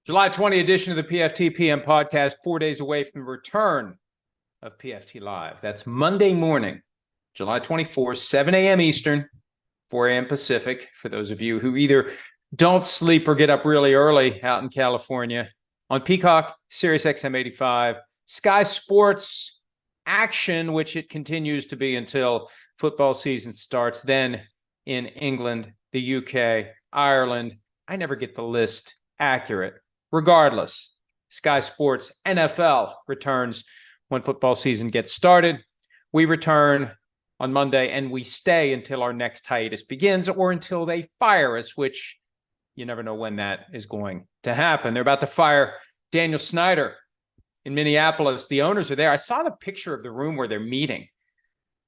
July 20 edition of the PFT PM podcast, 4 days away from the return of PFT Live. That's Monday morning, July 24th, 7 a.m. Eastern, 4 a.m. Pacific, for those of you who either don't sleep or get up really early out in California. On Peacock, Sirius XM 85, Sky Sports action, which it continues to be until football season starts, then in England, the UK, Ireland. I never get the list accurate. Regardless, Sky Sports NFL returns when football season gets started. We return on Monday and we stay until our next hiatus begins or until they fire us, which you never know when that is going to happen. They're about to fire Daniel Snyder in Minneapolis. The owners are there. I saw the picture of the room where they're meeting.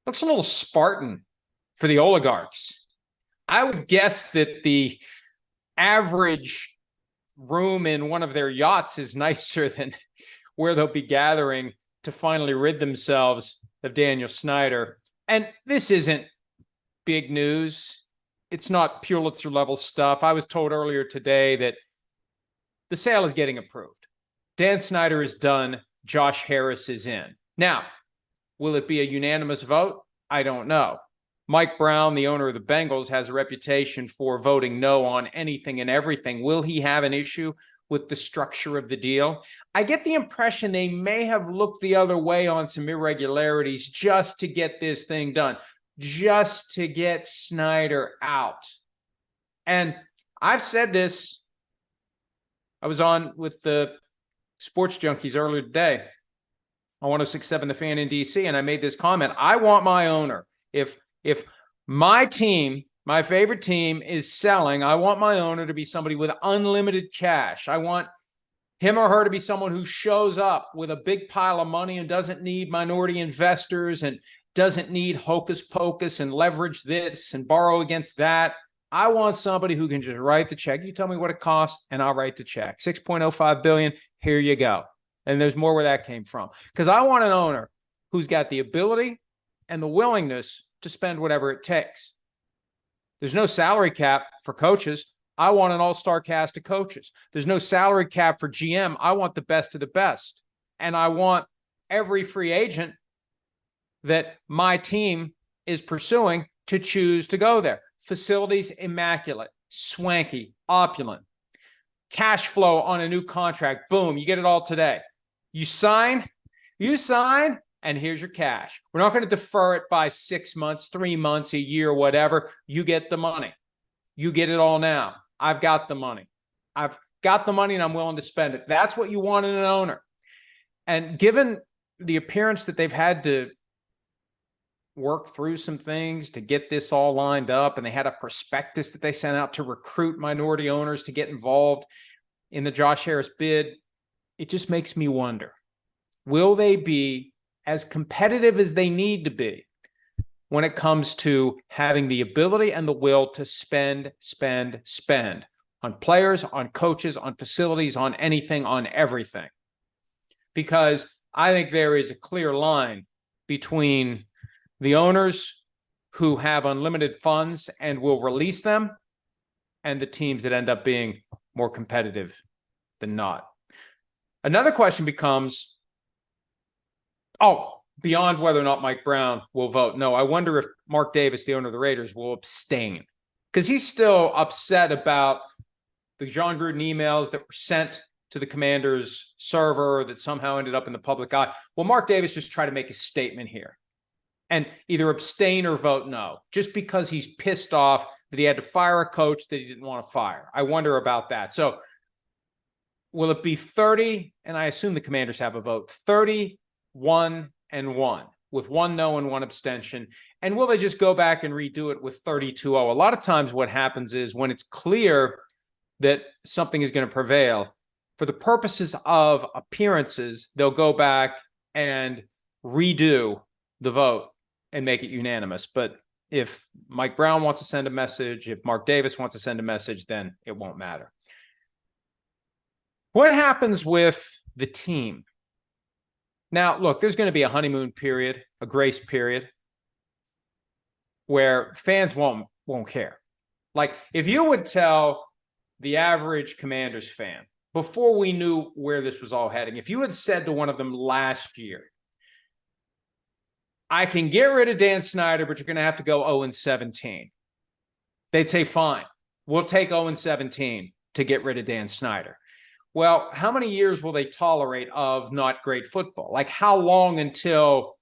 Looks a little Spartan for the oligarchs. I would guess that the average room in one of their yachts is nicer than where they'll be gathering to finally rid themselves of Daniel Snyder. And this isn't big news. It's not Pulitzer level stuff. I was told earlier today that the sale is getting approved. Dan Snyder is done. Josh Harris is in. Now, will it be a unanimous vote? I don't know. Mike Brown, the owner of the Bengals, has a reputation for voting no on anything and everything. Will he have an issue with the structure of the deal? I get the impression they may have looked the other way on some irregularities just to get this thing done, just to get Snyder out. And I've said this. I was on with the Sports Junkies earlier today on 106.7 The Fan in DC, and I made this comment. I want my owner. If my team, my favorite team, is selling, I want my owner to be somebody with unlimited cash. I want him or her to be someone who shows up with a big pile of money and doesn't need minority investors and doesn't need hocus pocus and leverage this and borrow against that. I want somebody who can just write the check. You tell me what it costs and I'll write the check. $6.05 billion, here you go. And there's more where that came from. Because I want an owner who's got the ability and the willingness to spend whatever it takes. There's no salary cap for coaches. I want an all-star cast of coaches. There's no salary cap for GM. I want the best of the best. And I want every free agent that my team is pursuing to choose to go there. Facilities immaculate, swanky, opulent. Cash flow on a new contract. Boom, you get it all today. You sign, and here's your cash. We're not going to defer it by 6 months, 3 months, a year, whatever. You get the money. You get it all now. I've got the money. I've got the money and I'm willing to spend it. That's what you want in an owner. And given the appearance that they've had to work through some things to get this all lined up, and they had a prospectus that they sent out to recruit minority owners to get involved in the Josh Harris bid, it just makes me wonder, will they be as competitive as they need to be when it comes to having the ability and the will to spend on players, on coaches, on facilities, on anything, on everything? Because I think there is a clear line between the owners who have unlimited funds and will release them and the teams that end up being more competitive than not. Another question becomes, beyond whether or not Mike Brown will vote. No, I wonder if Mark Davis, the owner of the Raiders, will abstain, because he's still upset about the John Gruden emails that were sent to the Commanders' server that somehow ended up in the public eye. Well, Mark Davis just tried to make a statement here and either abstain or vote no, just because he's pissed off that he had to fire a coach that he didn't want to fire. I wonder about that. So will it be 30, and I assume the Commanders have a vote, 31-1, with one no and one abstention? And will they just go back and redo it with 32-0? A lot of times what happens is when it's clear that something is going to prevail, for the purposes of appearances, they'll go back and redo the vote and make it unanimous. But if Mike Brown wants to send a message, if Mark Davis wants to send a message, then it won't matter. What happens with the team? Now, look, there's going to be a honeymoon period, a grace period, where fans won't care. Like, if you would tell the average Commanders fan before we knew where this was all heading, if you had said to one of them last year, I can get rid of Dan Snyder, but you're going to have to go 0-17. They'd say, fine, we'll take 0-17 to get rid of Dan Snyder. Well, how many years will they tolerate of not great football? Like, how long until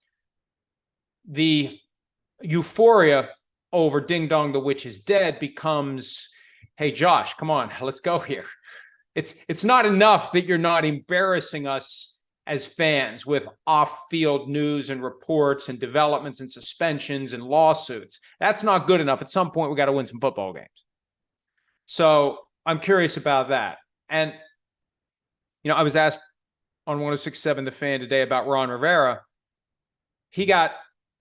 the euphoria over Ding Dong, the Witch is Dead becomes, hey, Josh, come on, let's go here. It's not enough that you're not embarrassing us as fans with off-field news and reports and developments and suspensions and lawsuits. That's not good enough. At some point, we got to win some football games. So I'm curious about that. And, I was asked on 106.7 The Fan today about Ron Rivera. He got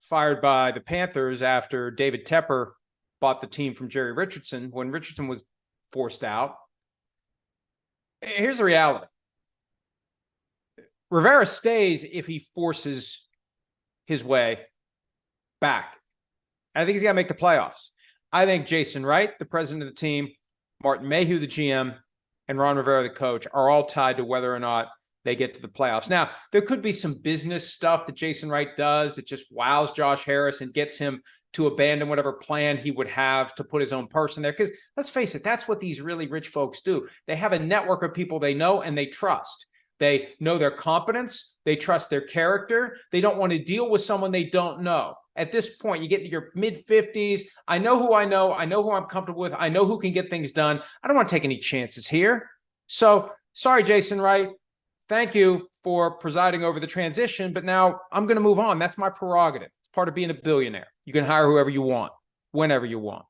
fired by the Panthers after David Tepper bought the team from Jerry Richardson when Richardson was forced out. Here's the reality. Rivera stays if he forces his way back. I think he's got to make the playoffs. I think Jason Wright, the president of the team, Martin Mayhew, the GM, and Ron Rivera, the coach, are all tied to whether or not they get to the playoffs. Now, there could be some business stuff that Jason Wright does that just wows Josh Harris and gets him to abandon whatever plan he would have to put his own person there. Because let's face it, that's what these really rich folks do. They have a network of people they know and they trust. They know their competence. They trust their character. They don't want to deal with someone they don't know. At this point, you get to your mid-50s. I know who I know. I know who I'm comfortable with. I know who can get things done. I don't want to take any chances here. So, sorry, Jason Wright. Thank you for presiding over the transition, but now I'm going to move on. That's my prerogative. It's part of being a billionaire. You can hire whoever you want, whenever you want.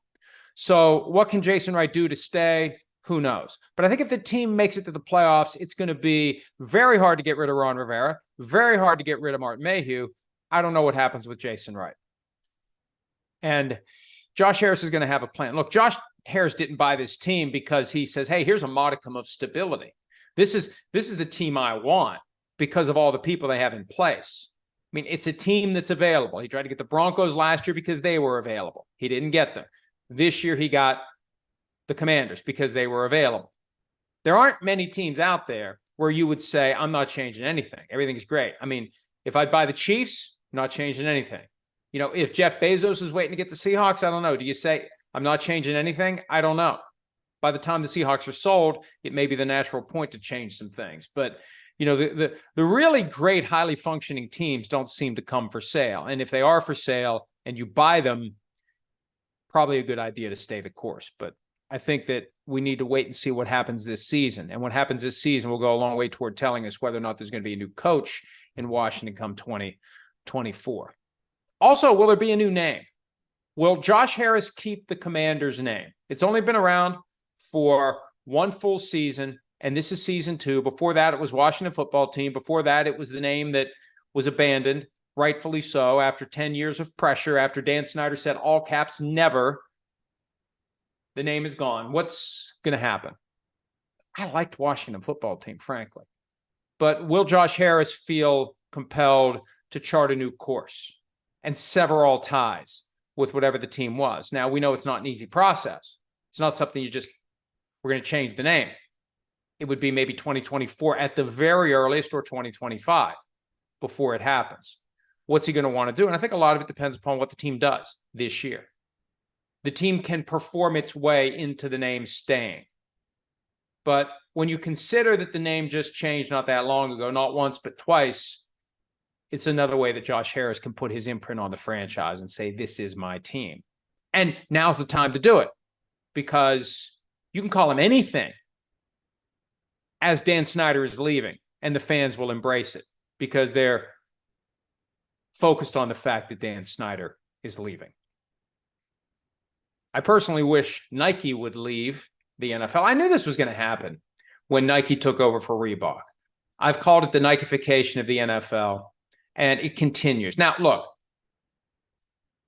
So what can Jason Wright do to stay? Who knows? But I think if the team makes it to the playoffs, it's going to be very hard to get rid of Ron Rivera, very hard to get rid of Martin Mayhew. I don't know what happens with Jason Wright. And Josh Harris is going to have a plan. Look, Josh Harris didn't buy this team because he says, hey, here's a modicum of stability. This is the team I want because of all the people they have in place. I mean, it's a team that's available. He tried to get the Broncos last year because they were available. He didn't get them. This year he got the Commanders because they were available. There aren't many teams out there where you would say, I'm not changing anything. Everything's great. I mean, if I'd buy the Chiefs, not changing anything. If Jeff Bezos is waiting to get the Seahawks, I don't know. Do you say, I'm not changing anything? I don't know. By the time the Seahawks are sold, it may be the natural point to change some things. But, the really great, highly functioning teams don't seem to come for sale. And if they are for sale and you buy them, probably a good idea to stay the course. But I think that we need to wait and see what happens this season. And what happens this season will go a long way toward telling us whether or not there's going to be a new coach in Washington come 2024. Also, will there be a new name? Will Josh Harris keep the Commanders' name? It's only been around for one full season, and this is season 2. Before that, it was Washington Football Team. Before that, it was the name that was abandoned, rightfully so, after 10 years of pressure, after Dan Snyder said, all caps, never. The name is gone. What's going to happen? I liked Washington Football Team, frankly. But will Josh Harris feel compelled to chart a new course and sever all ties with whatever the team was? Now, we know it's not an easy process. It's not something we're going to change the name. It would be maybe 2024 at the very earliest or 2025 before it happens. What's he going to want to do? And I think a lot of it depends upon what the team does this year. The team can perform its way into the name staying. But when you consider that the name just changed not that long ago, not once, but twice, it's another way that Josh Harris can put his imprint on the franchise and say, this is my team. And now's the time to do it because you can call him anything as Dan Snyder is leaving, and the fans will embrace it because they're focused on the fact that Dan Snyder is leaving. I personally wish Nike would leave the NFL. I knew this was going to happen when Nike took over for Reebok. I've called it the Nikefication of the NFL, and it continues. Now, look,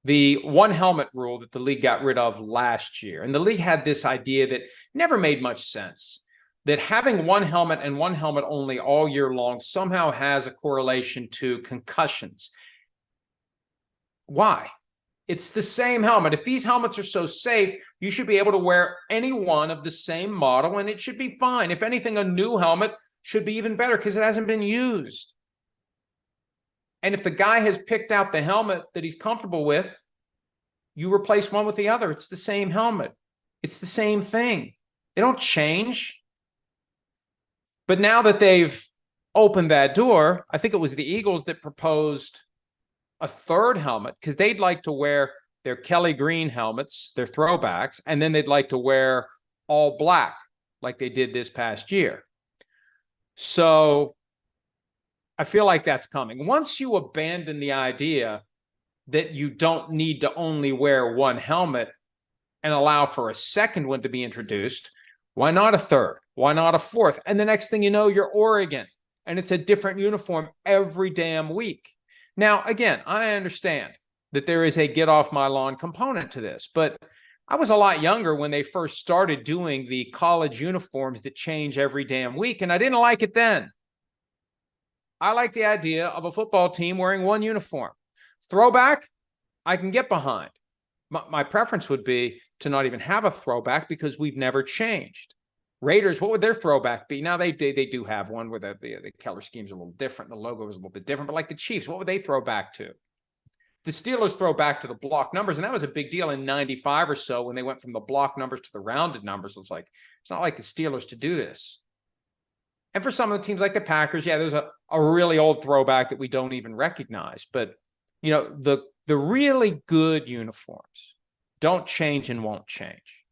the one helmet rule that the league got rid of last year, and the league had this idea that never made much sense, that having one helmet and one helmet only all year long somehow has a correlation to concussions. Why? It's the same helmet. If these helmets are so safe, you should be able to wear any one of the same model and it should be fine. If anything, a new helmet should be even better because it hasn't been used. And if the guy has picked out the helmet that he's comfortable with, you replace one with the other. It's the same helmet. It's the same thing. They don't change. But now that they've opened that door, I think it was the Eagles that proposed a third helmet because they'd like to wear their Kelly green helmets, their throwbacks, and then they'd like to wear all black like they did this past year. So I feel like that's coming. Once you abandon the idea that you don't need to only wear one helmet and allow for a second one to be introduced, why not a third? Why not a fourth? And the next thing you know, you're Oregon, and it's a different uniform every damn week. Now, again, I understand that there is a get off my lawn component to this, but I was a lot younger when they first started doing the college uniforms that change every damn week, and I didn't like it then. I like the idea of a football team wearing one uniform. Throwback, I can get behind. My preference would be to not even have a throwback because we've never changed. Raiders, what would their throwback be? Now, they do have one where the color scheme's a little different. The logo is a little bit different. But like the Chiefs, what would they throw back to? The Steelers throw back to the block numbers, and that was a big deal in 95 or so when they went from the block numbers to the rounded numbers. It's like, it's not like the Steelers to do this. And for some of the teams like the Packers, yeah, there's a really old throwback that we don't even recognize. But, you know, the really good uniforms don't change and won't change.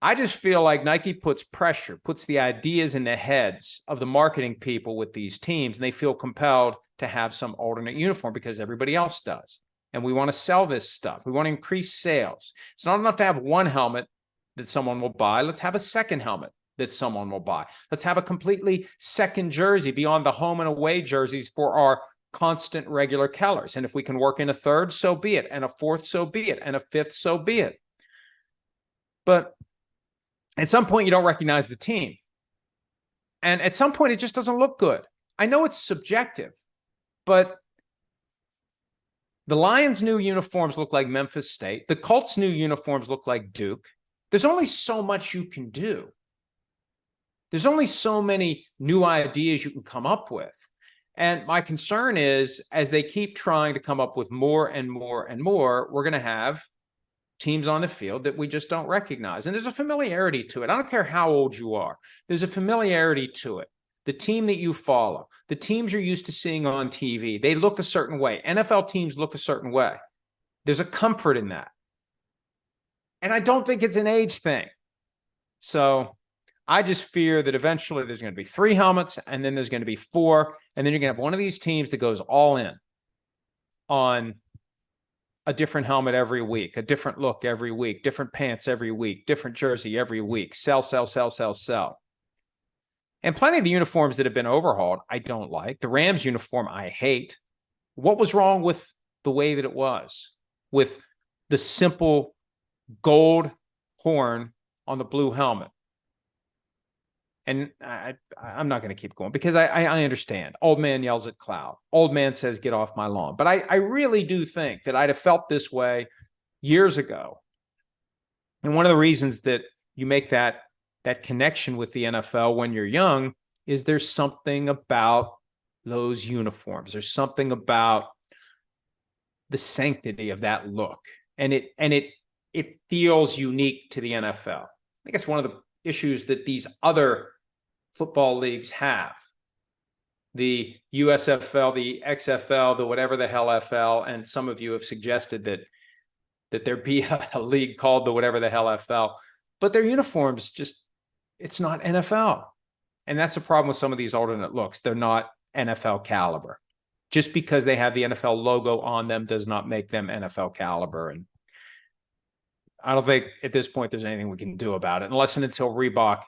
I just feel like Nike puts pressure, puts the ideas in the heads of the marketing people with these teams, and they feel compelled to have some alternate uniform because everybody else does. And we want to sell this stuff. We want to increase sales. It's not enough to have one helmet that someone will buy. Let's have a second helmet that someone will buy. Let's have a completely second jersey beyond the home and away jerseys for our constant regular colors. And if we can work in a third, so be it. And a fourth, so be it. And a fifth, so be it. But at some point, you don't recognize the team. And at some point, it just doesn't look good. I know it's subjective, but the Lions' new uniforms look like Memphis State. The Colts' new uniforms look like Duke. There's only so much you can do. There's only so many new ideas you can come up with. And my concern is, as they keep trying to come up with more and more and more, we're going to have teams on the field that we just don't recognize. And there's a familiarity to it. I don't care how old you are. There's a familiarity to it. The team that you follow, the teams you're used to seeing on TV, they look a certain way. NFL teams look a certain way. There's a comfort in that. And I don't think it's an age thing. So I just fear that eventually there's going to be 3 helmets, and then there's going to be 4, and then you're going to have one of these teams that goes all in on a different helmet every week, a different look every week, different pants every week, different jersey every week, sell, sell, sell, sell, sell. And plenty of the uniforms that have been overhauled, I don't like. The Rams uniform, I hate. What was wrong with the way that it was? With the simple gold horn on the blue helmet. And I'm not going to keep going because I understand. Old man yells at cloud. Old man says, get off my lawn. But I really do think that I'd have felt this way years ago. And one of the reasons that you make that connection with the NFL when you're young is there's something about those uniforms. There's something about the sanctity of that look. And it feels unique to the NFL. I think it's one of the issues that these other football leagues have. The USFL, the XFL, the whatever the hell FL, and some of you have suggested that there be a league called the whatever the hell FL, but their uniforms just, it's not NFL. And that's the problem with some of these alternate looks. They're not NFL caliber. Just because they have the NFL logo on them does not make them NFL caliber. And I don't think at this point there's anything we can do about it, unless and until Reebok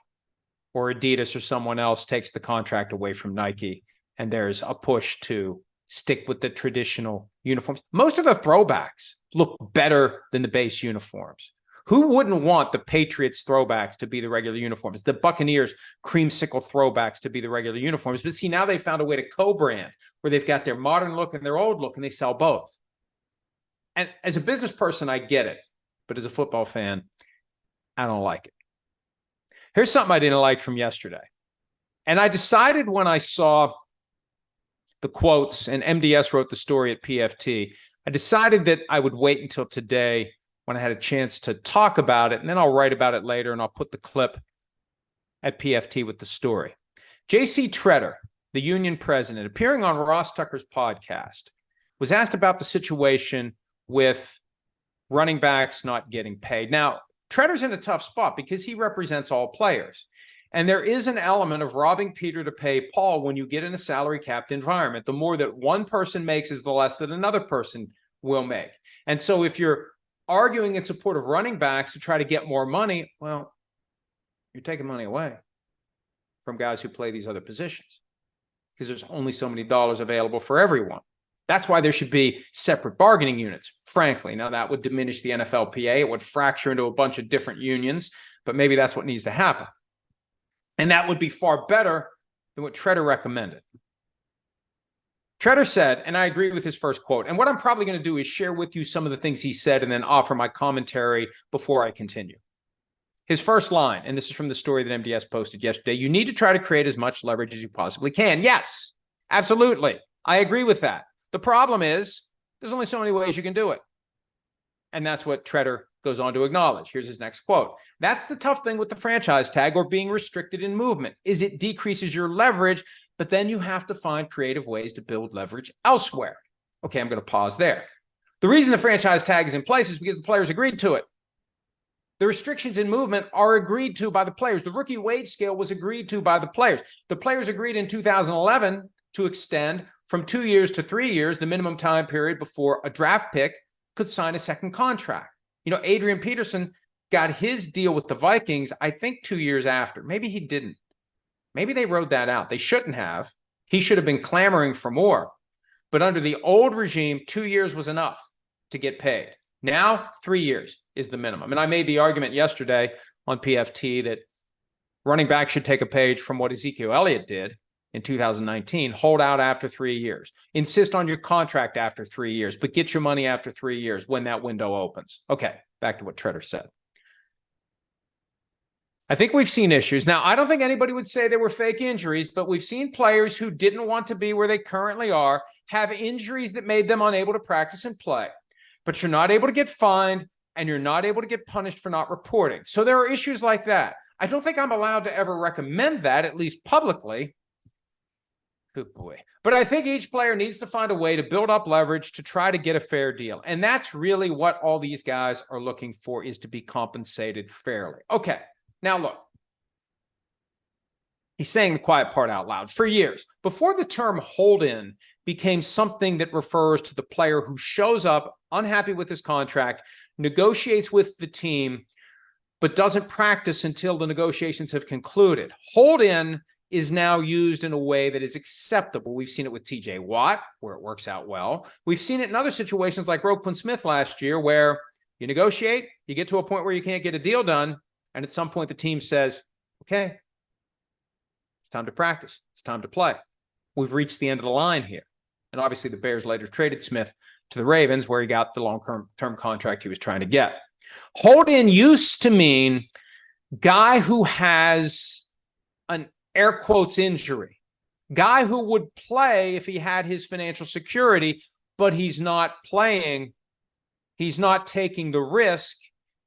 or Adidas or someone else takes the contract away from Nike and there's a push to stick with the traditional uniforms. Most of the throwbacks look better than the base uniforms. Who wouldn't want the Patriots throwbacks to be the regular uniforms, the Buccaneers creamsicle throwbacks to be the regular uniforms? But see, now they found a way to co-brand where they've got their modern look and their old look, and they sell both. And as a business person, I get it. But as a football fan, I don't like it. Here's something I didn't like from yesterday. And I decided when I saw the quotes, and MDS wrote the story at PFT, I decided that I would wait until today when I had a chance to talk about it, and then I'll write about it later, and I'll put the clip at PFT with the story. J.C. Tretter, the union president, appearing on Ross Tucker's podcast, was asked about the situation with running backs not getting paid. Now, Tretter's in a tough spot because he represents all players. And there is an element of robbing Peter to pay Paul when you get in a salary capped environment. The more that one person makes is the less that another person will make. And so if you're arguing in support of running backs to try to get more money, well, you're taking money away from guys who play these other positions because there's only so many dollars available for everyone. That's why there should be separate bargaining units, frankly. Now, that would diminish the NFLPA. It would fracture into a bunch of different unions, but maybe that's what needs to happen. And that would be far better than what Tretter recommended. Tretter said, and I agree with his first quote, and what I'm probably going to do is share with you some of the things he said and then offer my commentary before I continue. His first line, and this is from the story that MDS posted yesterday, you need to try to create as much leverage as you possibly can. Yes, absolutely. I agree with that. The problem is there's only so many ways you can do it. And that's what Tretter goes on to acknowledge. Here's his next quote. That's the tough thing with the franchise tag or being restricted in movement, is it decreases your leverage, but then you have to find creative ways to build leverage elsewhere. Okay, I'm going to pause there. The reason the franchise tag is in place is because the players agreed to it. The restrictions in movement are agreed to by the players. The rookie wage scale was agreed to by the players. The players agreed in 2011 to extend from 2 years to 3 years, the minimum time period before a draft pick could sign a second contract. You know, Adrian Peterson got his deal with the Vikings, I think 2 years after. Maybe he didn't. Maybe they rode that out. They shouldn't have. He should have been clamoring for more. But under the old regime, 2 years was enough to get paid. Now, 3 years is the minimum. And I made the argument yesterday on PFT that running back should take a page from what Ezekiel Elliott did in 2019, hold out after 3 years, insist on your contract after 3 years, but get your money after 3 years when that window opens. Okay, back to what Tretter said. I think we've seen issues. Now, I don't think anybody would say they were fake injuries, but we've seen players who didn't want to be where they currently are have injuries that made them unable to practice and play. But you're not able to get fined and you're not able to get punished for not reporting. So there are issues like that. I don't think I'm allowed to ever recommend that, at least publicly. Good boy. But I think each player needs to find a way to build up leverage to try to get a fair deal. And that's really what all these guys are looking for, is to be compensated fairly. Okay, now look. He's saying the quiet part out loud. For years, before the term hold-in became something that refers to the player who shows up unhappy with his contract, negotiates with the team, but doesn't practice until the negotiations have concluded. Hold-in is now used in a way that is acceptable. We've seen it with TJ Watt, where it works out well. We've seen it in other situations like Roquan Smith last year, where you negotiate, you get to a point where you can't get a deal done, and at some point the team says, okay, it's time to practice. It's time to play. We've reached the end of the line here. And obviously the Bears later traded Smith to the Ravens, where he got the long-term contract he was trying to get. Hold-in used to mean guy who has an air quotes injury, guy who would play if he had his financial security, but he's not playing. He's not taking the risk.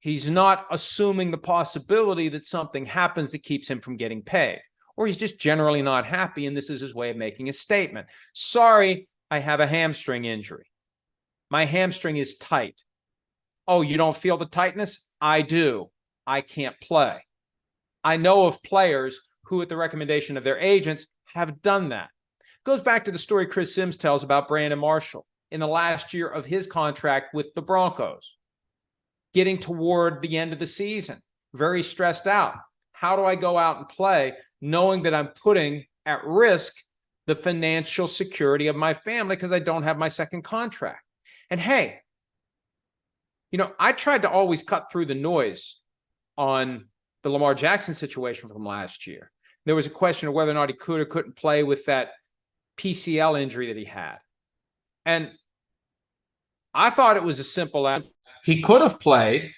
He's not assuming the possibility that something happens that keeps him from getting paid, or he's just generally not happy. And this is his way of making a statement. Sorry, I have a hamstring injury. My hamstring is tight. Oh, you don't feel the tightness? I do. I can't play. I know of players who, at the recommendation of their agents, have done that. Goes back to the story Chris Sims tells about Brandon Marshall in the last year of his contract with the Broncos, getting toward the end of the season, very stressed out. How do I go out and play knowing that I'm putting at risk the financial security of my family because I don't have my second contract? And hey, you know, I tried to always cut through the noise on the Lamar Jackson situation from last year. There was a question of whether or not he could or couldn't play with that PCL injury that he had. And I thought it was a simple as he could have played,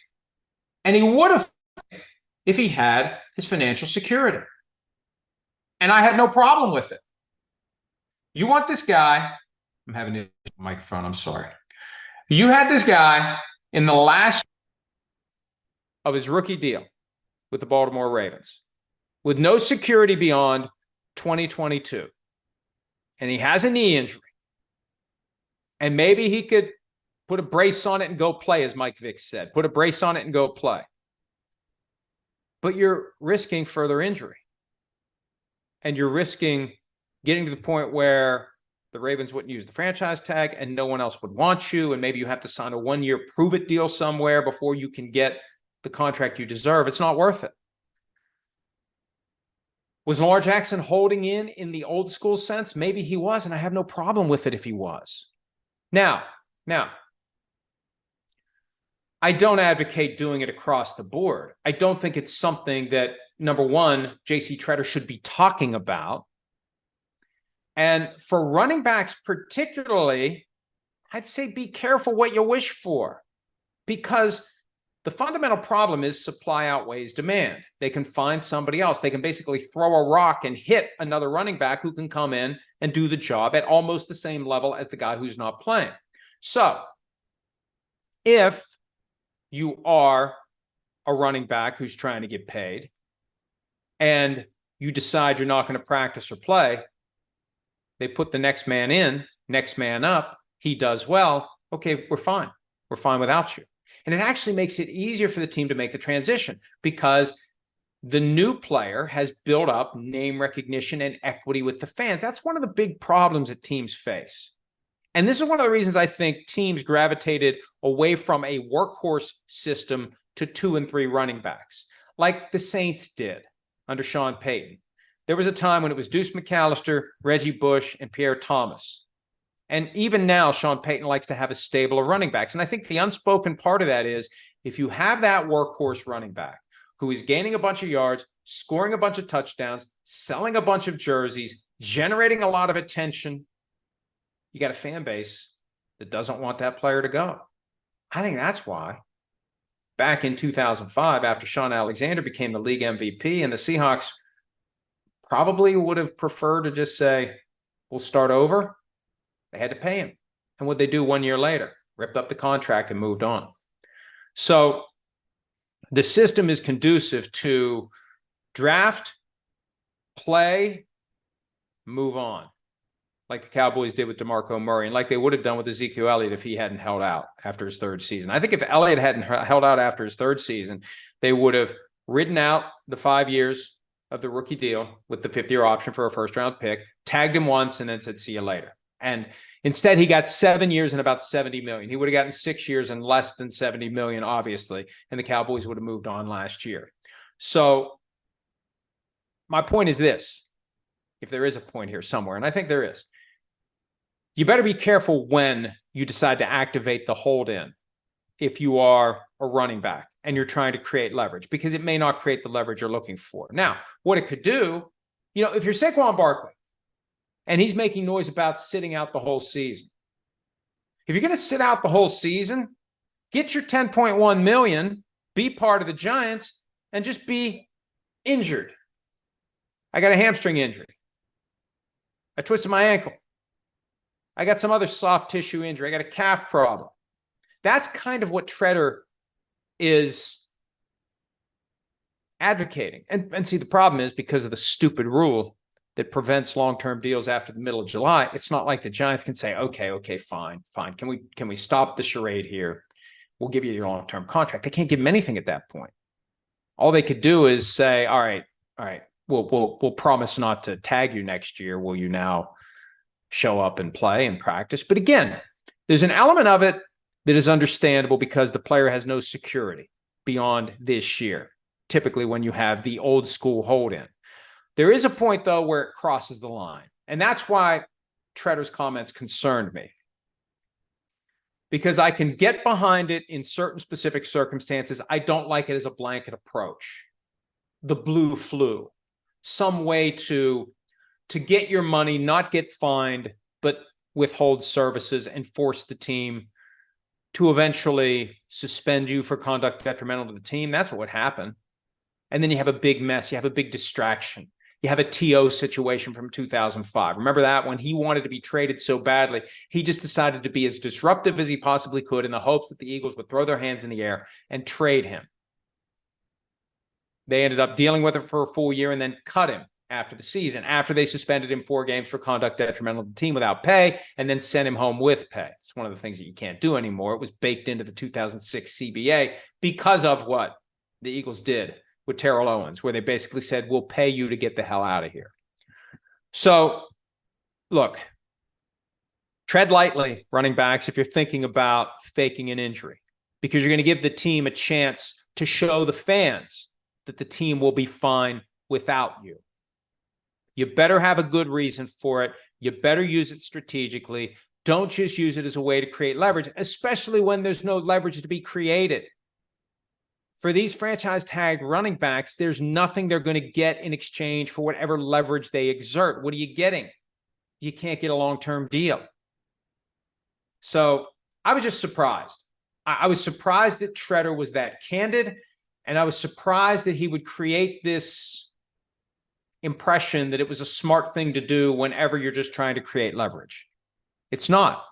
and he would have if he had his financial security. And I had no problem with it. You want this guy, I'm having a microphone, I'm sorry. You had this guy in the last of his rookie deal with the Baltimore Ravens with no security beyond 2022. And he has a knee injury. And maybe he could put a brace on it and go play, as Mike Vick said. Put a brace on it and go play. But you're risking further injury. And you're risking getting to the point where the Ravens wouldn't use the franchise tag and no one else would want you. And maybe you have to sign a 1-year prove-it deal somewhere before you can get the contract you deserve. It's not worth it. Was Lamar Jackson holding in the old school sense? Maybe he was, and I have no problem with it if he was. Now, I don't advocate doing it across the board. I don't think it's something that, number one, J.C. Tretter should be talking about. And for running backs particularly, I'd say be careful what you wish for, because the fundamental problem is supply outweighs demand. They can find somebody else. They can basically throw a rock and hit another running back who can come in and do the job at almost the same level as the guy who's not playing. So if you are a running back who's trying to get paid and you decide you're not going to practice or play, they put the next man in, next man up, he does well, okay, we're fine. We're fine without you. And it actually makes it easier for the team to make the transition because the new player has built up name recognition and equity with the fans. That's one of the big problems that teams face. And this is one of the reasons I think teams gravitated away from a workhorse system to 2 and 3 running backs, like the Saints did under Sean Payton. There was a time when it was Deuce McAllister, Reggie Bush, and Pierre Thomas. And even now, Sean Payton likes to have a stable of running backs. And I think the unspoken part of that is if you have that workhorse running back who is gaining a bunch of yards, scoring a bunch of touchdowns, selling a bunch of jerseys, generating a lot of attention, you got a fan base that doesn't want that player to go. I think that's why back in 2005, after Shaun Alexander became the league MVP, and the Seahawks probably would have preferred to just say, we'll start over. They had to pay him. And what they do 1 year later? Ripped up the contract and moved on. So the system is conducive to draft, play, move on, like the Cowboys did with DeMarco Murray, and like they would have done with Ezekiel Elliott if he hadn't held out after his 3rd season. I think if Elliott hadn't held out after his 3rd season, they would have ridden out the 5 years of the rookie deal with the 5th-year option for a first-round pick, tagged him once, and then said, see you later. And instead, he got 7 years and about $70 million. He would have gotten 6 years and less than $70 million, obviously, and the Cowboys would have moved on last year. So my point is this, if there is a point here somewhere, and I think there is, you better be careful when you decide to activate the hold-in if you are a running back and you're trying to create leverage, because it may not create the leverage you're looking for. Now, what it could do, if you're Saquon Barkley, and he's making noise about sitting out the whole season. If you're going to sit out the whole season, get your $10.1 million, be part of the Giants, and just be injured. I got a hamstring injury. I twisted my ankle. I got some other soft tissue injury. I got a calf problem. That's kind of what Tretter is advocating. And see, the problem is because of the stupid rule that prevents long-term deals after the middle of July, it's not like the Giants can say, okay, fine. Can we stop the charade here? We'll give you your long-term contract. They can't give him anything at that point. All they could do is say, all right, we'll promise not to tag you next year. Will you now show up and play and practice? But again, there's an element of it that is understandable because the player has no security beyond this year, typically when you have the old school hold-in. There is a point, though, where it crosses the line. And that's why Tretter's comments concerned me. Because I can get behind it in certain specific circumstances. I don't like it as a blanket approach. The blue flu. Some way to get your money, not get fined, but withhold services and force the team to eventually suspend you for conduct detrimental to the team. That's what would happen. And then you have a big mess. You have a big distraction. You have a TO situation from 2005. Remember that? When he wanted to be traded so badly, he just decided to be as disruptive as he possibly could in the hopes that the Eagles would throw their hands in the air and trade him. They ended up dealing with it for a full year and then cut him after the season, after they suspended him 4 games for conduct detrimental to the team without pay, and then sent him home with pay. It's one of the things that you can't do anymore. It was baked into the 2006 CBA because of what the Eagles did with Terrell Owens, where they basically said, we'll pay you to get the hell out of here. So, look, tread lightly, running backs, if you're thinking about faking an injury, because you're going to give the team a chance to show the fans that the team will be fine without you. You better have a good reason for it. You better use it strategically. Don't just use it as a way to create leverage, especially when there's no leverage to be created. For these franchise tagged running backs, there's nothing they're going to get in exchange for whatever leverage they exert. What are you getting? You can't get a long-term deal. So I was just surprised. I was surprised that Treader was that candid, and I was surprised that he would create this impression that it was a smart thing to do whenever you're just trying to create leverage. It's not.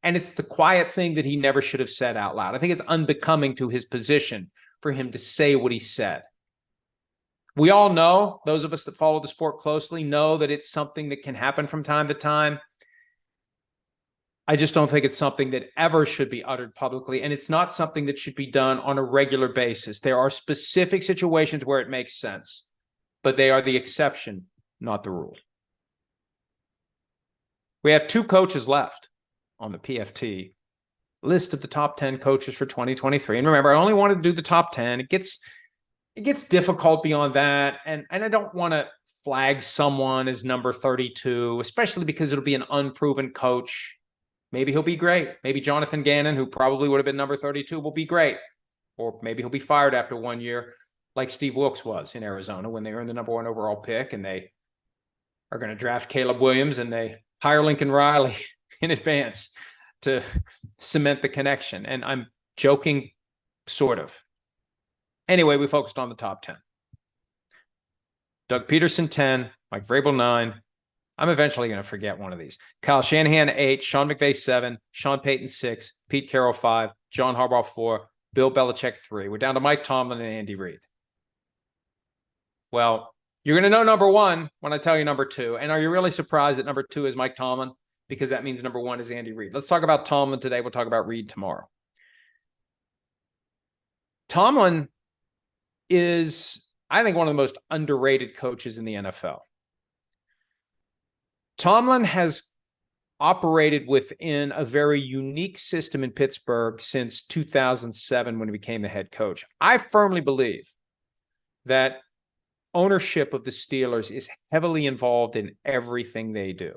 And it's the quiet thing that he never should have said out loud. I think it's unbecoming to his position for him to say what he said. We all know, those of us that follow the sport closely know that it's something that can happen from time to time. I just don't think it's something that ever should be uttered publicly, and it's not something that should be done on a regular basis. There are specific situations where it makes sense, but they are the exception, not the rule. We have 2 coaches left on the PFT list of the top 10 coaches for 2023. And remember, I only wanted to do the top 10. It gets difficult beyond that. And I don't want to flag someone as number 32, especially because it'll be an unproven coach. Maybe he'll be great. Maybe Jonathan Gannon, who probably would have been number 32, will be great. Or maybe he'll be fired after 1 year, like Steve Wilkes was in Arizona when they earned the number 1 overall pick, and they are going to draft Caleb Williams, and they hire Lincoln Riley in advance to cement the connection. And I'm joking, sort of. Anyway, we focused on the top 10. Doug Peterson, 10. Mike Vrabel, 9. I'm eventually going to forget one of these. Kyle Shanahan, 8. Sean McVay, 7. Sean Payton, 6. Pete Carroll, 5. John Harbaugh, 4. Bill Belichick, 3. We're down to Mike Tomlin and Andy Reid. Well, you're going to know number 1 when I tell you number 2. And are you really surprised that number 2 is Mike Tomlin? Because that means number 1 is Andy Reid. Let's talk about Tomlin today. We'll talk about Reid tomorrow. Tomlin is, I think, one of the most underrated coaches in the NFL. Tomlin has operated within a very unique system in Pittsburgh since 2007 when he became the head coach. I firmly believe that ownership of the Steelers is heavily involved in everything they do,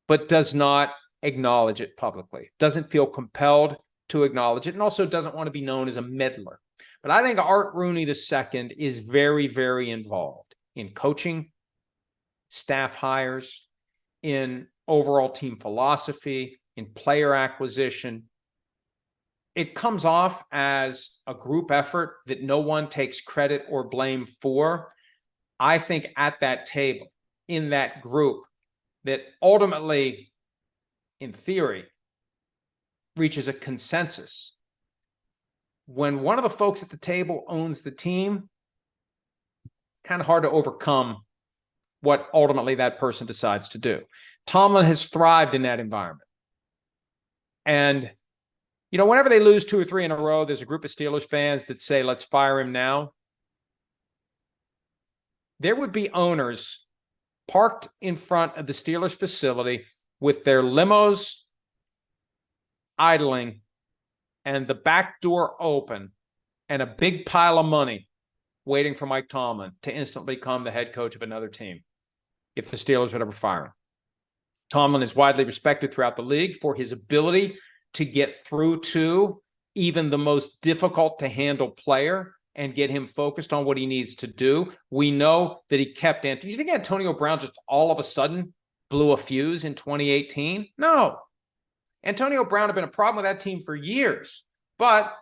but does not acknowledge it publicly, doesn't feel compelled to acknowledge it, and also doesn't want to be known as a meddler. But I think Art Rooney II is very, very involved in coaching, staff hires, in overall team philosophy, in player acquisition. It comes off as a group effort that no one takes credit or blame for. I think at that table, in that group, that ultimately, in theory, reaches a consensus. When one of the folks at the table owns the team, kind of hard to overcome what ultimately that person decides to do. Tomlin has thrived in that environment. And, you know, whenever they lose 2 or 3 in a row, there's a group of Steelers fans that say, let's fire him now. There would be owners parked in front of the Steelers facility with their limos idling and the back door open and a big pile of money waiting for Mike Tomlin to instantly become the head coach of another team if the Steelers would ever fire him. Tomlin is widely respected throughout the league for his ability to get through to even the most difficult to handle player and get him focused on what he needs to do. We know that he kept do you think Antonio Brown just all of a sudden blew a fuse in 2018? No. Antonio Brown had been a problem with that team for years, but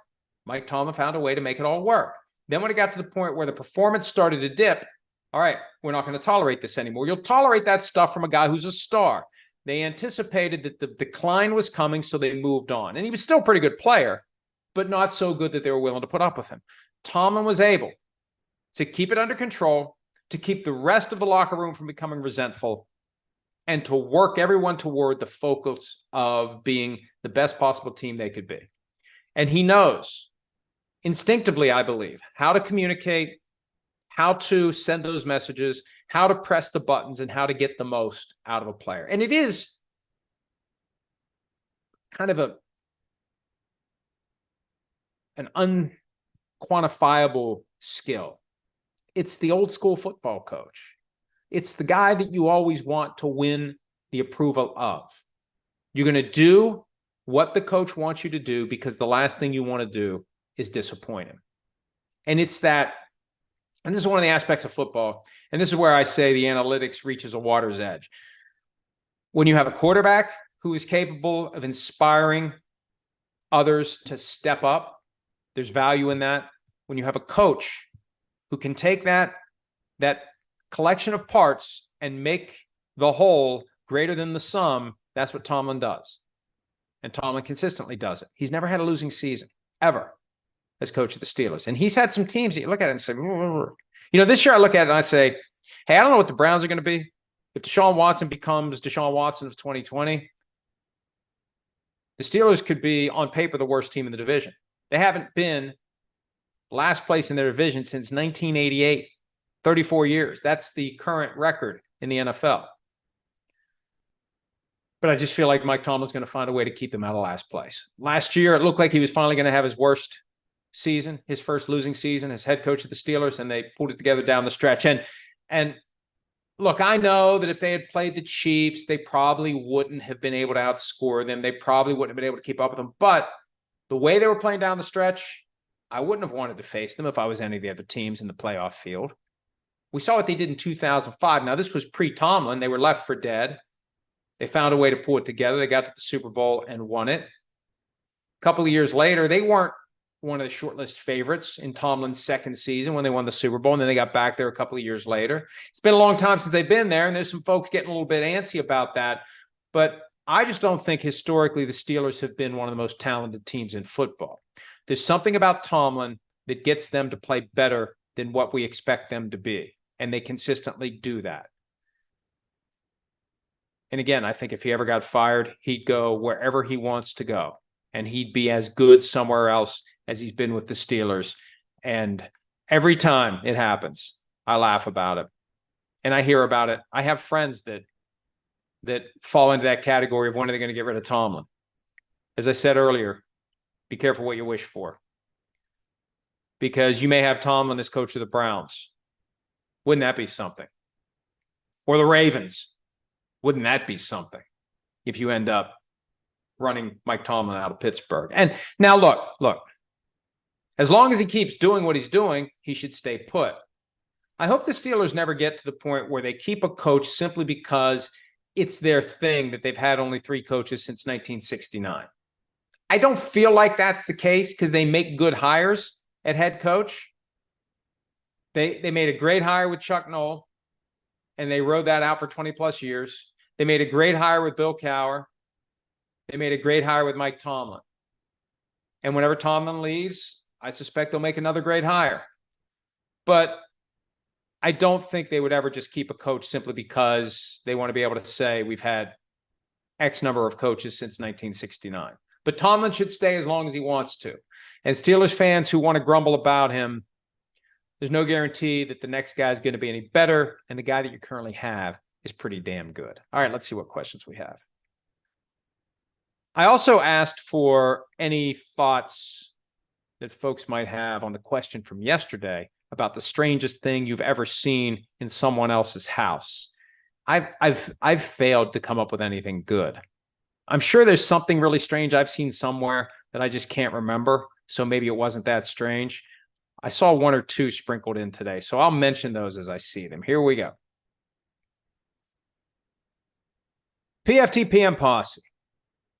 Mike Tomlin found a way to make it all work. Then when it got to the point where the performance started to dip, all right, we're not going to tolerate this anymore. You'll tolerate that stuff from a guy who's a star. They anticipated that the decline was coming, so they moved on. And he was still a pretty good player, but not so good that they were willing to put up with him. Tomlin was able to keep it under control, to keep the rest of the locker room from becoming resentful, and to work everyone toward the focus of being the best possible team they could be. And he knows, instinctively, I believe, how to communicate, how to send those messages, how to press the buttons, and how to get the most out of a player. And it is kind of an unquantifiable skill. It's the old school football coach. It's the guy that you always want to win the approval of. You're going to do what the coach wants you to do because the last thing you want to do is disappoint him. And it's that, and this is one of the aspects of football, and this is where I say the analytics reaches a water's edge. When you have a quarterback who is capable of inspiring others to step up, there's value in that. When you have a coach who can take that collection of parts and make the whole greater than the sum, that's what Tomlin does. And Tomlin consistently does it. He's never had a losing season, ever, as coach of the Steelers. And he's had some teams that you look at it and say, this year I look at it and I say, hey, I don't know what the Browns are going to be. If Deshaun Watson becomes Deshaun Watson of 2020, the Steelers could be, on paper, the worst team in the division. They haven't been last place in their division since 1988, 34 years. That's the current record in the NFL. But I just feel like Mike Tomlin's going to find a way to keep them out of last place. Last year, it looked like he was finally going to have his worst season, his first losing season as head coach of the Steelers, and they pulled it together down the stretch. And look, I know that if they had played the Chiefs, they probably wouldn't have been able to outscore them. They probably wouldn't have been able to keep up with them. But the way they were playing down the stretch, I wouldn't have wanted to face them if I was any of the other teams in the playoff field. We saw what they did in 2005. Now, this was pre-Tomlin. They were left for dead. They found a way to pull it together. They got to the Super Bowl and won it. A couple of years later, they weren't one of the shortlist favorites in Tomlin's second season when they won the Super Bowl, and then they got back there a couple of years later. It's been a long time since they've been there, and there's some folks getting a little bit antsy about that. But I just don't think historically the Steelers have been one of the most talented teams in football. There's something about Tomlin that gets them to play better than what we expect them to be, and they consistently do that. And again, I think if he ever got fired, he'd go wherever he wants to go, and he'd be as good somewhere else as he's been with the Steelers. And every time it happens, I laugh about it. And I hear about it. I have friends that fall into that category of when are they going to get rid of Tomlin. As I said earlier, be careful what you wish for. Because you may have Tomlin as coach of the Browns. Wouldn't that be something? Or the Ravens. Wouldn't that be something if you end up running Mike Tomlin out of Pittsburgh? And now look, as long as he keeps doing what he's doing, he should stay put. I hope the Steelers never get to the point where they keep a coach simply because it's their thing that they've had only 3 coaches since 1969. I don't feel like that's the case because they make good hires at head coach. They made a great hire with Chuck Noll, and they rode that out for 20 plus years. They made a great hire with Bill Cowher. They made a great hire with Mike Tomlin. And whenever Tomlin leaves, I suspect they'll make another great hire. But I don't think they would ever just keep a coach simply because they want to be able to say we've had X number of coaches since 1969. But Tomlin should stay as long as he wants to. And Steelers fans who want to grumble about him, there's no guarantee that the next guy is going to be any better, and the guy that you currently have is pretty damn good. All right, let's see what questions we have. I also asked for any thoughts that folks might have on the question from yesterday about the strangest thing you've ever seen in someone else's house. I've failed to come up with anything good. I'm sure there's something really strange I've seen somewhere that I just can't remember, so maybe it wasn't that strange. I saw 1 or 2 sprinkled in today, so I'll mention those as I see them. Here we go. PFT PM Posse.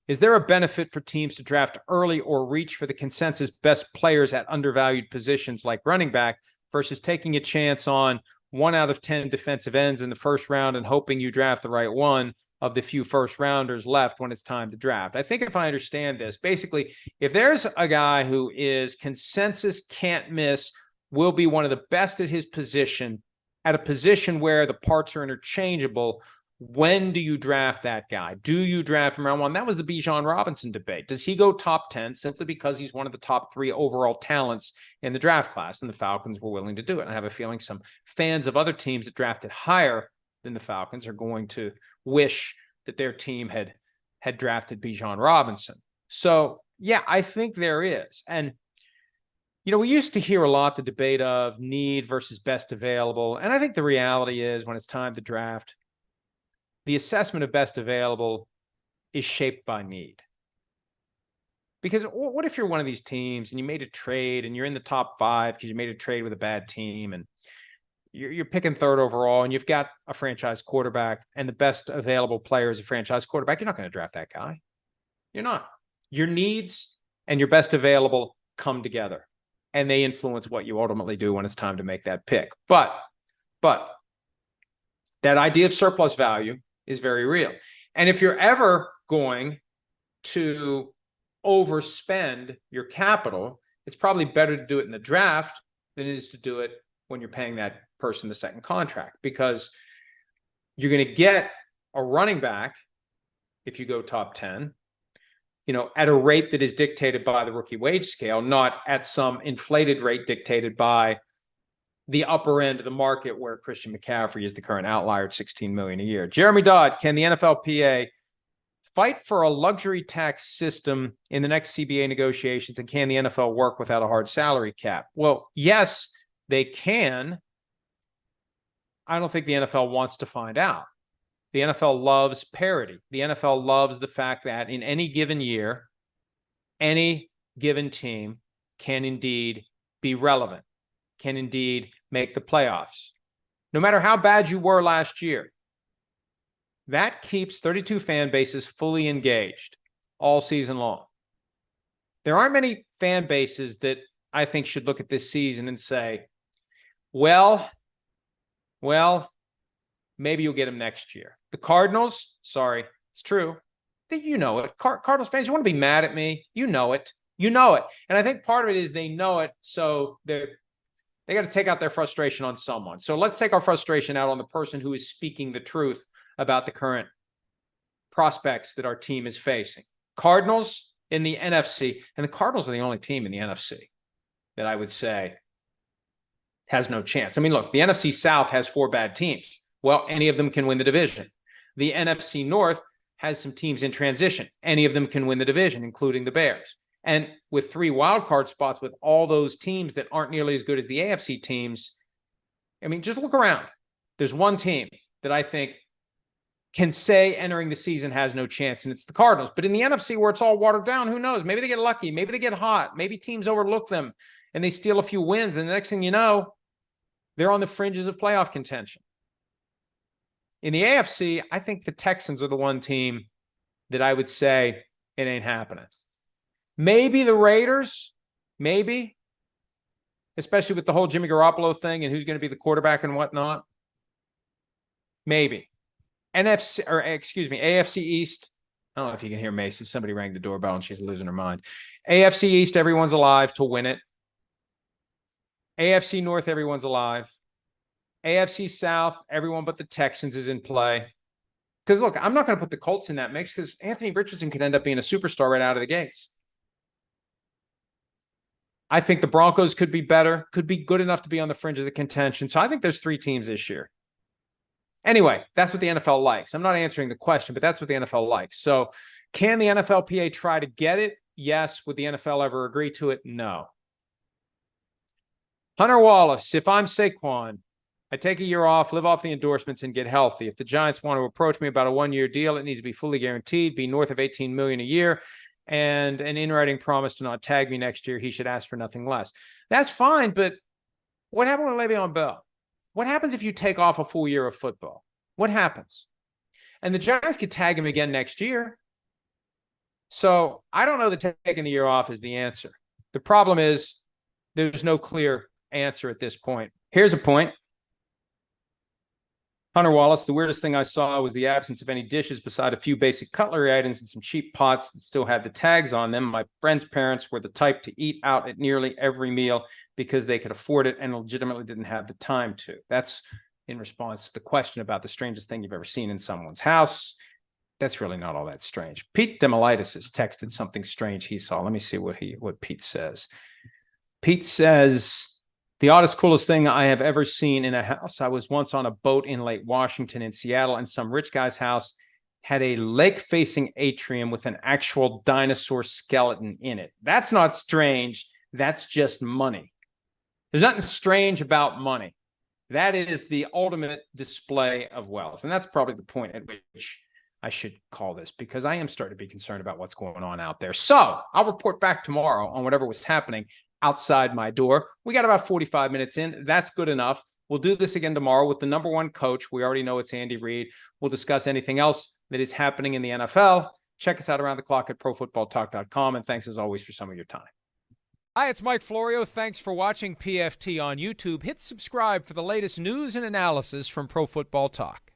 Is there a benefit for teams to draft early or reach for the consensus best players at undervalued positions like running back versus taking a chance on 1 out of 10 defensive ends in the first round and hoping you draft the right one of the few first rounders left when it's time to draft? I think if I understand this, basically, if there's a guy who is consensus can't miss, will be one of the best at his position, at a position where the parts are interchangeable, when do you draft that guy? Do you draft him round 1? That was the Bijan Robinson debate. Does he go top 10 simply because he's one of the top 3 overall talents in the draft class? And the Falcons were willing to do it. And I have a feeling some fans of other teams that drafted higher than the Falcons are going to wish that their team had drafted Bijan Robinson. So, yeah, I think there is. And, we used to hear a lot the debate of need versus best available. And I think the reality is when it's time to draft, the assessment of best available is shaped by need. Because what if you're one of these teams and you made a trade and you're in the top 5 because you made a trade with a bad team and you're picking 3rd overall and you've got a franchise quarterback and the best available player is a franchise quarterback? You're not going to draft that guy. You're not. Your needs and your best available come together and they influence what you ultimately do when it's time to make that pick. But that idea of surplus value is very real. And if you're ever going to overspend your capital, it's probably better to do it in the draft than it is to do it when you're paying that person the second contract, because you're going to get a running back if you go top 10, at a rate that is dictated by the rookie wage scale, not at some inflated rate dictated by the upper end of the market where Christian McCaffrey is the current outlier at $16 million a year. Jeremy Dodd, can the NFLPA fight for a luxury tax system in the next CBA negotiations, and can the NFL work without a hard salary cap? Well, yes, they can. I don't think the NFL wants to find out. The NFL loves parity. The NFL loves the fact that in any given year, any given team can indeed be relevant, can indeed make the playoffs. No matter how bad you were last year, that keeps 32 fan bases fully engaged all season long. There aren't many fan bases that I think should look at this season and say, well, maybe you'll get him next year. The Cardinals, sorry, it's true. You know it. Cardinals fans, you want to be mad at me? You know it. And I think part of it is they know it, so they got to take out their frustration on someone. So let's take our frustration out on the person who is speaking the truth about the current prospects that our team is facing. Cardinals in the NFC, and the Cardinals are the only team in the NFC that I would say has no chance. I mean, look, the NFC South has 4 bad teams. Well, any of them can win the division. The NFC North has some teams in transition. Any of them can win the division, including the Bears. And with 3 wildcard spots with all those teams that aren't nearly as good as the AFC teams, I mean, just look around. There's one team that I think can say entering the season has no chance, and it's the Cardinals. But in the NFC where it's all watered down, who knows? Maybe they get lucky. Maybe they get hot. Maybe teams overlook them and they steal a few wins. And the next thing you know, they're on the fringes of playoff contention. In the AFC, I think the Texans are the one team that I would say it ain't happening. Maybe the Raiders, maybe, especially with the whole Jimmy Garoppolo thing and who's going to be the quarterback and whatnot. Maybe. AFC East. I don't know if you can hear Macy. Somebody rang the doorbell and she's losing her mind. AFC East, everyone's alive to win it. AFC North, everyone's alive. AFC South, everyone but the Texans is in play. Because, look, I'm not going to put the Colts in that mix because Anthony Richardson could end up being a superstar right out of the gates. I think the Broncos could be better, could be good enough to be on the fringe of the contention. So I think there's 3 teams this year. Anyway, that's what the NFL likes. I'm not answering the question, but that's what the NFL likes. So can the NFLPA try to get it? Yes. Would the NFL ever agree to it? No. Hunter Wallace, if I'm Saquon, I take a year off, live off the endorsements, and get healthy. If the Giants want to approach me about a 1-year deal, it needs to be fully guaranteed, be north of $18 million a year, and an in-writing promise to not tag me next year. He should ask for nothing less. That's fine, but what happened with Le'Veon Bell? What happens if you take off a full year of football? What happens? And the Giants could tag him again next year. So I don't know that taking the year off is the answer. The problem is there's no clear answer at this point. Here's a point. Hunter Wallace, the weirdest thing I saw was the absence of any dishes beside a few basic cutlery items and some cheap pots that still had the tags on them. My friend's parents were the type to eat out at nearly every meal because they could afford it and legitimately didn't have the time to. That's in response to the question about the strangest thing you've ever seen in someone's house. That's really not all that strange. Pete Demolitis has texted something strange he saw. Let me see what Pete says. Pete says, the oddest, coolest thing I have ever seen in a house. I was once on a boat in Lake Washington in Seattle, and some rich guy's house had a lake-facing atrium with an actual dinosaur skeleton in it. That's not strange. That's just money. There's nothing strange about money. That is the ultimate display of wealth. And that's probably the point at which I should call this, because I am starting to be concerned about what's going on out there. So I'll report back tomorrow on whatever was happening outside my door. We got about 45 minutes in. That's good enough. We'll do this again tomorrow with the number one coach. We already know it's Andy Reid. We'll discuss anything else that is happening in the NFL. Check us out around the clock at profootballtalk.com. And thanks as always for some of your time. Hi, it's Mike Florio. Thanks for watching PFT on YouTube. Hit subscribe for the latest news and analysis from Pro Football Talk.